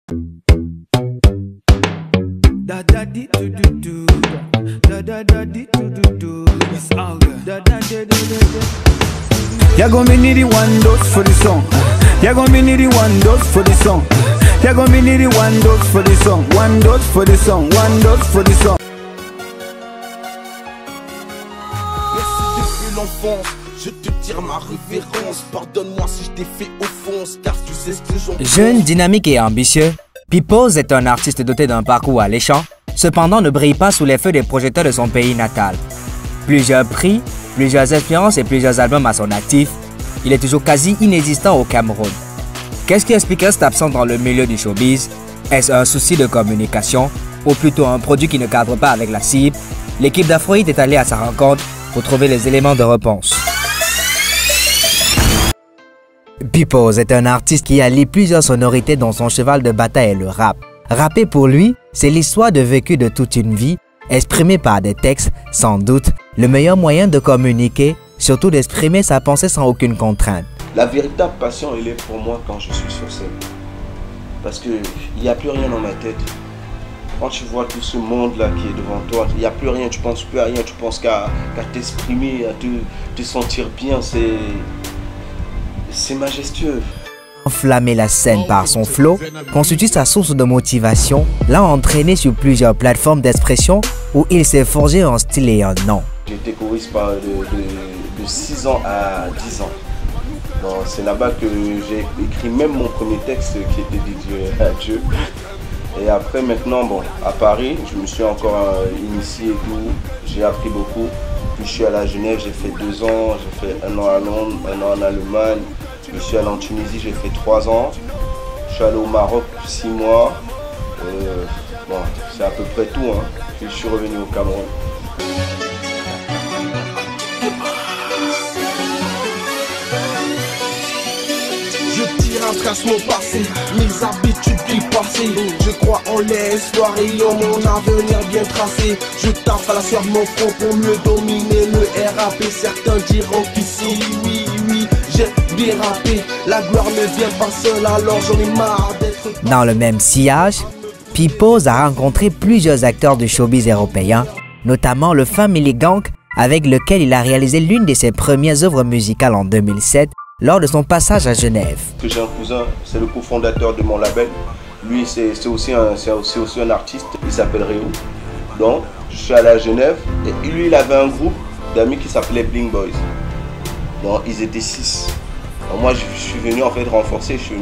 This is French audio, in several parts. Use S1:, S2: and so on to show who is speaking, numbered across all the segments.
S1: You're gonna be needing one dose for the song. You're gonna be needing one dose for the song. You're gonna be needing one dose for the song. One dose for the song. One dose for the song.
S2: Merci depuis l'enfance, je te tire ma révérence. Pardonne-moi si je t'ai fait offense, car tu sais ce que j'en pense.
S3: Jeune, dynamique et ambitieux, Pippoz est un artiste doté d'un parcours alléchant, cependant ne brille pas sous les feux des projecteurs de son pays natal. Plusieurs prix, plusieurs influences et plusieurs albums à son actif, il est toujours quasi inexistant au Cameroun. Qu'est-ce qui explique cette absence dans le milieu du showbiz? Est-ce un souci de communication ou plutôt un produit qui ne cadre pas avec la cible? L'équipe d'Afrohit est allée à sa rencontre pour trouver les éléments de réponse. Pippoz est un artiste qui allie plusieurs sonorités dont son cheval de bataille est le rap. Rapper pour lui, c'est l'histoire de vécu de toute une vie, exprimée par des textes, sans doute, le meilleur moyen de communiquer, surtout d'exprimer sa pensée sans aucune contrainte.
S2: La véritable passion, elle est pour moi quand je suis sur scène. Parce qu'il n'y a plus rien dans ma tête. Quand tu vois tout ce monde-là qui est devant toi, il n'y a plus rien, tu ne penses plus à rien, tu penses qu'à t'exprimer, à te sentir bien, c'est majestueux.
S3: Enflammer la scène par son flow constitue sa source de motivation, l'a entraîné sur plusieurs plateformes d'expression où il s'est forgé un style et un nom.
S2: J'ai été choriste de 6 ans à 10 ans. C'est là-bas que j'ai écrit même mon premier texte qui était dédié à Dieu. Et après maintenant, bon, à Paris, je me suis encore initié et tout, j'ai appris beaucoup. Puis je suis allé à Genève, j'ai fait 2 ans, j'ai fait 1 an à Londres, 1 an en Allemagne. Je suis allé en Tunisie, j'ai fait 3 ans. Je suis allé au Maroc 6 mois. Bon, c'est à peu près tout, hein. Puis je suis revenu au Cameroun. Je tire un trace mon passé, mes habitudes du passé. Je crois en l'espoir et en mon avenir bien tracé. Je tape à la sueur de mon front pour mieux dominer le RAP. Certains diront qu'ici, oui, j'ai dérapé. La gloire ne vient pas seule, alors j'en ai marre d'être...
S3: Dans le même sillage, Pippoz a rencontré plusieurs acteurs du showbiz européen, notamment le Family Gang, avec lequel il a réalisé l'une de ses premières œuvres musicales en 2007, lors de son passage à Genève.
S2: J'ai un cousin, c'est le cofondateur de mon label. Lui, c'est aussi un artiste, il s'appelle Réo. Donc, je suis allé à Genève et lui, il avait un groupe d'amis qui s'appelait Bling Boys. Donc, ils étaient 6. Donc, moi, je suis venu en fait renforcer, je suis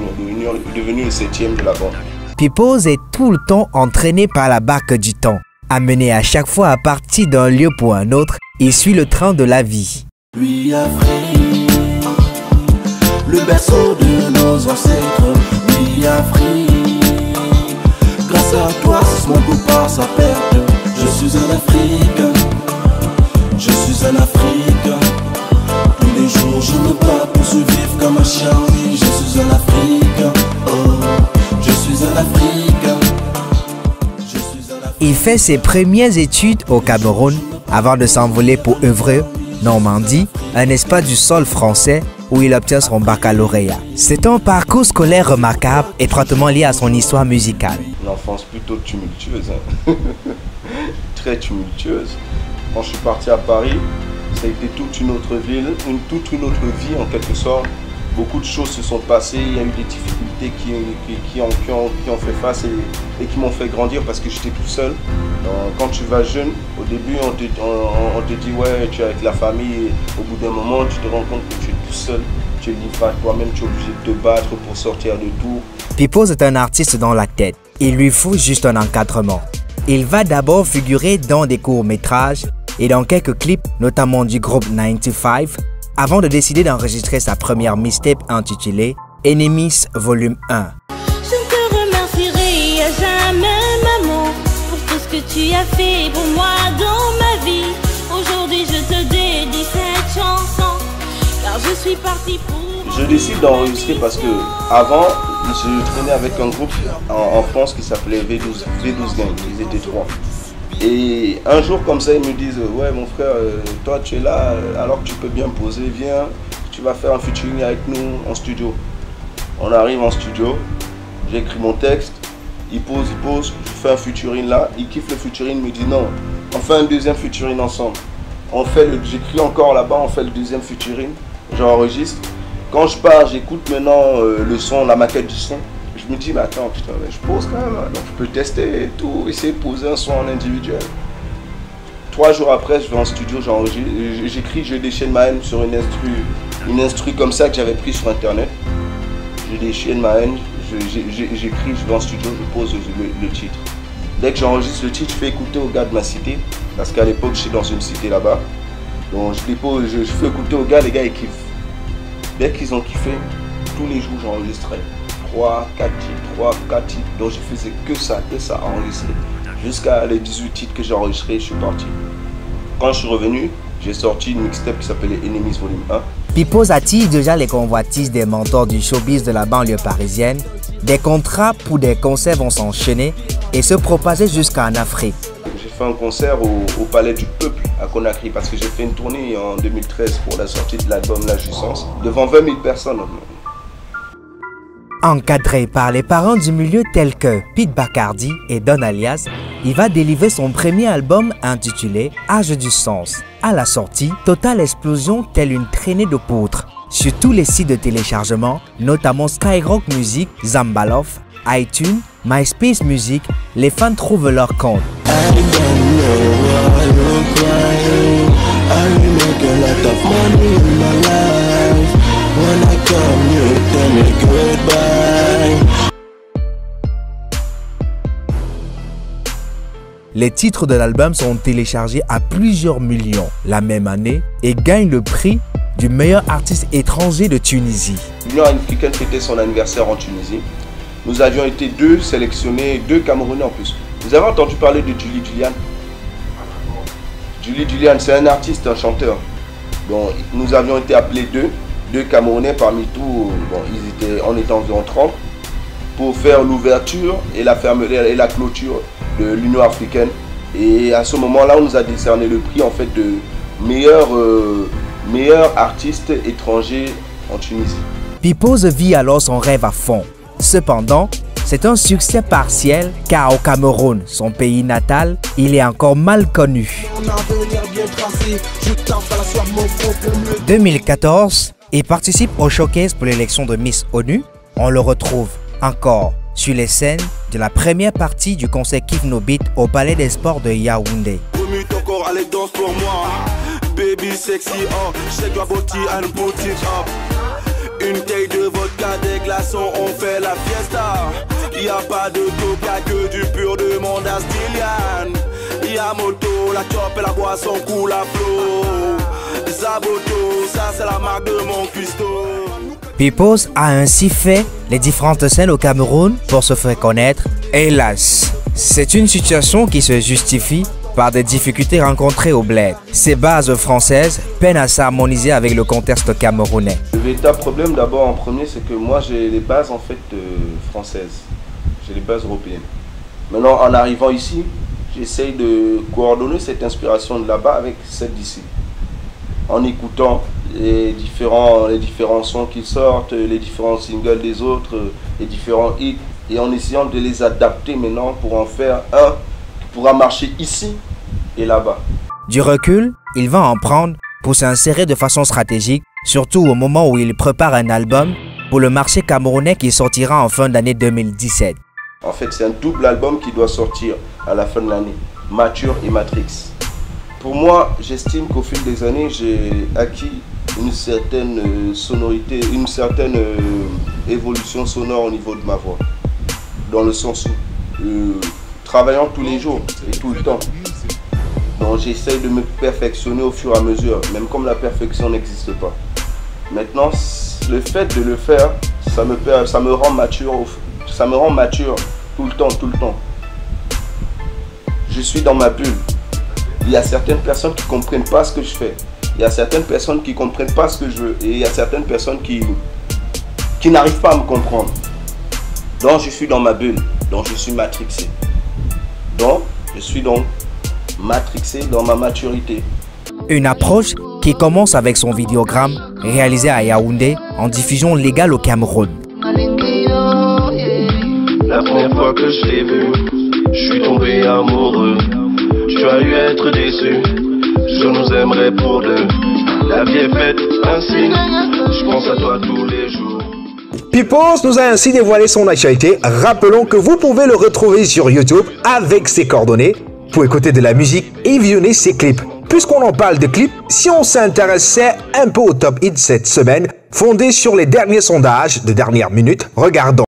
S2: devenu le 7e de la bande.
S3: Pippoz est tout le temps entraîné par la barque du temps. Amené à chaque fois à partir d'un lieu pour un autre, il suit le train de la vie.
S4: Oui, Afrique, le berceau de nos ancêtres. Oui, Afrique, grâce à toi, c'est mon goût par sa perte. Je suis un Africain, je suis un Africain. Tous les jours, je me bats pour survivre comme un chien. Oui, je suis un Africain, oh, je suis un Africain.
S3: Il fait ses premières études au Cameroun avant de s'envoler pour Évreux, Normandie, un espace du sol français où il obtient son baccalauréat. C'est un parcours scolaire remarquable, étroitement lié à son histoire musicale.
S2: Une enfance plutôt tumultueuse, hein. Très tumultueuse. Quand je suis parti à Paris, ça a été toute une autre ville, toute une autre vie en quelque sorte. Beaucoup de choses se sont passées, il y a eu des difficultés qui ont fait face et qui m'ont fait grandir parce que j'étais tout seul. Quand tu vas jeune, au début on te dit ouais tu es avec la famille, et au bout d'un moment tu te rends compte que tu es tout seul, tu es livré à toi-même, tu es obligé de te battre pour sortir de tout.
S3: Pippoz est un artiste dans la tête, il lui faut juste un encadrement. Il va d'abord figurer dans des courts-métrages et dans quelques clips, notamment du groupe 95, avant de décider d'enregistrer sa première mixtape intitulée Enemies Volume 1.
S5: Je te remercierai à jamais, maman, pour tout ce que tu as fait pour moi dans ma vie. Aujourd'hui, je te dédie cette chanson, car je suis partie pour...
S2: Je décide d'enregistrer parce que avant, je traînais avec un groupe en France qui s'appelait V12 Gang, ils étaient 3. Et un jour comme ça, ils me disent « Ouais mon frère, toi tu es là, alors que tu peux bien poser, viens, tu vas faire un featuring avec nous en studio. » On arrive en studio, j'écris mon texte, il pose, je fais un featuring là, il kiffe le featuring, il me dit non, on fait un deuxième featuring ensemble. J'écris encore là-bas, on fait le deuxième featuring, j'enregistre. Quand je pars, j'écoute maintenant le son, la maquette du son. Je me dis, mais attends, putain, mais je pose quand même, hein. Donc je peux tester et tout, essayer de poser un son en individuel. 3 jours après, je vais en studio, j'écris, je déchaîne ma haine sur une instru comme ça que j'avais pris sur internet. Je déchaîne ma haine, j'écris, je vais en studio, je pose le titre. Dès que j'enregistre le titre, je fais écouter aux gars de ma cité, parce qu'à l'époque, je suis dans une cité là-bas. Donc je fais écouter aux gars, les gars ils kiffent. Dès qu'ils ont kiffé, tous les jours j'enregistrais 3, 4 titres. Donc je faisais que ça enregistrer. Jusqu'à les 18 titres que j'ai enregistrés, je suis parti. Quand je suis revenu, j'ai sorti une mixtape qui s'appelait Enemies Volume 1.
S3: Pipose attise déjà les convoitises des mentors du showbiz de la banlieue parisienne. Des contrats pour des concerts vont s'enchaîner et se propager jusqu'en Afrique.
S2: J'ai fait un concert au Palais du Peuple à Conakry parce que j'ai fait une tournée en 2013 pour la sortie de l'album La Jouissance devant 20 000 personnes.
S3: Encadré par les parents du milieu tels que Pete Bacardi et Don Alias, il va délivrer son premier album intitulé Âge du Sens. À la sortie, totale explosion telle une traînée de poutres. Sur tous les sites de téléchargement, notamment Skyrock Music, Zambalov, iTunes, MySpace Music, les fans trouvent leur compte. Les titres de l'album sont téléchargés à plusieurs millions la même année et gagnent le prix du meilleur artiste étranger de Tunisie.
S2: L'Union africaine fêtait son anniversaire en Tunisie. Nous avions été 2 sélectionnés, 2 Camerounais en plus. Vous avez entendu parler de Julie Julian? Julie Julian, c'est un artiste, un chanteur. Donc, nous avions été appelés 2 Camerounais parmi tout. Bon, on était environ 30 pour faire l'ouverture et la clôture de l'Union africaine. Et à ce moment-là, on nous a décerné le prix en fait de meilleur artiste étranger en Tunisie.
S3: Pipose vit alors son rêve à fond. Cependant, c'est un succès partiel car au Cameroun, son pays natal, il est encore mal connu. 2014, il participe au showcase pour l'élection de Miss ONU. On le retrouve encore sur les scènes de la première partie du concert Kiff No Beat au Palais des Sports de Yaoundé.
S4: Une taille de vodka, des glaçons, on fait la fiesta. Y a pas de coca, que du pur de monde astilian. Y a moto, la chop et la boisson coule à flot. Zaboto, ça c'est la marque de mon cuistot.
S3: Pipose a ainsi fait les différentes scènes au Cameroun pour se faire connaître. Hélas, c'est une situation qui se justifie par des difficultés rencontrées au bled. Ces bases françaises peinent à s'harmoniser avec le contexte camerounais.
S2: Le véritable problème d'abord en premier, c'est que moi j'ai les bases en fait françaises. J'ai les bases européennes. Maintenant en arrivant ici, j'essaye de coordonner cette inspiration de là-bas avec celle d'ici. En écoutant les différents sons qui sortent, les différents singles des autres, les différents hits, et en essayant de les adapter maintenant pour en faire un qui pourra marcher ici et là-bas.
S3: Du recul, il va en prendre pour s'insérer de façon stratégique, surtout au moment où il prépare un album pour le marché camerounais qui sortira en fin d'année 2017.
S2: En fait, c'est un double album qui doit sortir à la fin de l'année, Mature et Matrix. Pour moi, j'estime qu'au fil des années, j'ai acquis une certaine sonorité, une certaine évolution sonore au niveau de ma voix. Dans le sens où, travaillant tous les jours et tout le temps, donc j'essaye de me perfectionner au fur et à mesure, même comme la perfection n'existe pas. Maintenant, le fait de le faire, ça me rend mature tout le temps. Je suis dans ma bulle. Il y a certaines personnes qui ne comprennent pas ce que je fais. Il y a certaines personnes qui ne comprennent pas ce que je veux. Et il y a certaines personnes qui n'arrivent pas à me comprendre. Donc je suis dans ma bulle. Donc je suis matrixé. Donc je suis donc matrixé dans ma maturité.
S3: Une approche qui commence avec son vidéogramme réalisé à Yaoundé en diffusion légale au Cameroun.
S4: La
S2: première fois que je t'ai vu, je suis tombé amoureux. Tu as eu à être déçu, je nous aimerais pour deux. La vie est faite ainsi, je pense à toi tous les jours.
S6: Pipos nous a ainsi dévoilé son actualité. Rappelons que vous pouvez le retrouver sur YouTube avec ses coordonnées pour écouter de la musique et visionner ses clips. Puisqu'on en parle de clips, si on s'intéressait un peu au top hit cette semaine, fondé sur les derniers sondages de dernière minute, regardons.